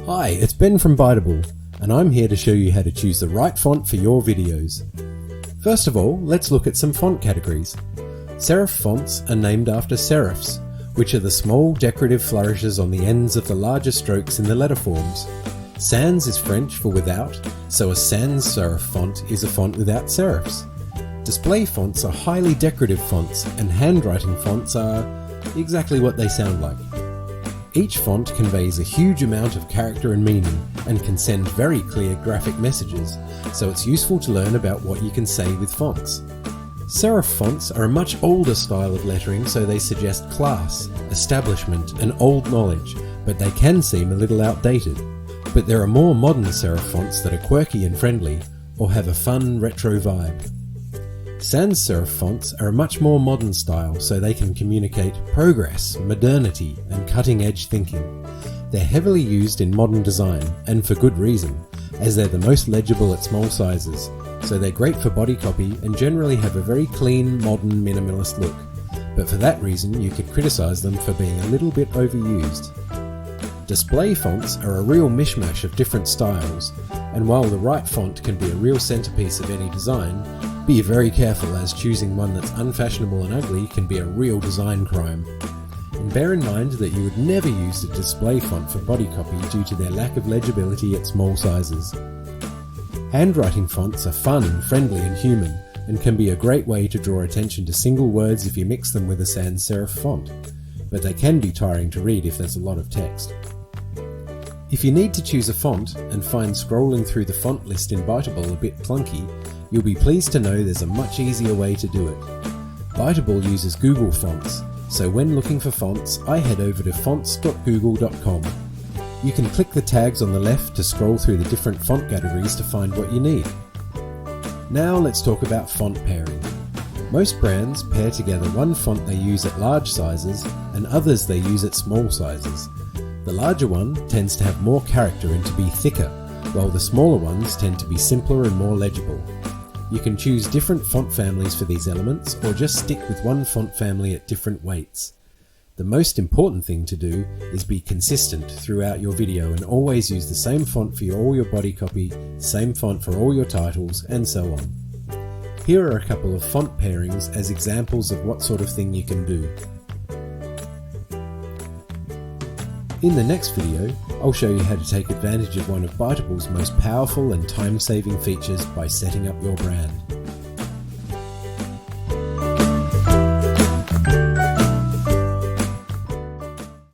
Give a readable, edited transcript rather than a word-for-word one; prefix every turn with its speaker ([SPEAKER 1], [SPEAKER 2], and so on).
[SPEAKER 1] Hi, it's Ben from Biteable, and I'm here to show you how to choose the right font for your videos. First of all, let's look at some font categories. Serif fonts are named after serifs, which are the small decorative flourishes on the ends of the larger strokes in the letter forms. Sans is French for without, so a sans serif font is a font without serifs. Display fonts are highly decorative fonts, and handwriting fonts are exactly what they sound like. Each font conveys a huge amount of character and meaning, and can send very clear graphic messages, so it's useful to learn about what you can say with fonts. Serif fonts are a much older style of lettering, so they suggest class, establishment, and old knowledge, but they can seem a little outdated. But there are more modern serif fonts that are quirky and friendly, or have a fun retro vibe. Sans serif fonts are a much more modern style, so they can communicate progress, modernity, and cutting-edge thinking. They're heavily used in modern design, and for good reason, as they're the most legible at small sizes, so they're great for body copy and generally have a very clean, modern, minimalist look. But for that reason, you could criticize them for being a little bit overused. Display fonts are a real mishmash of different styles, and while the right font can be a real centerpiece of any design, be very careful, as choosing one that's unfashionable and ugly can be a real design crime. And bear in mind that you would never use a display font for body copy due to their lack of legibility at small sizes. Handwriting fonts are fun, friendly and human, and can be a great way to draw attention to single words if you mix them with a sans serif font, but they can be tiring to read if there's a lot of text. If you need to choose a font and find scrolling through the font list in Biteable a bit clunky, you'll be pleased to know there's a much easier way to do it. Biteable uses Google Fonts, so when looking for fonts, I head over to fonts.google.com. You can click the tags on the left to scroll through the different font categories to find what you need. Now let's talk about font pairing. Most brands pair together one font they use at large sizes and others they use at small sizes. The larger one tends to have more character and to be thicker, while the smaller ones tend to be simpler and more legible. You can choose different font families for these elements, or just stick with one font family at different weights. The most important thing to do is be consistent throughout your video and always use the same font for all your body copy, same font for all your titles, and so on. Here are a couple of font pairings as examples of what sort of thing you can do. In the next video, I'll show you how to take advantage of one of Bitable's most powerful and time-saving features by setting up your brand.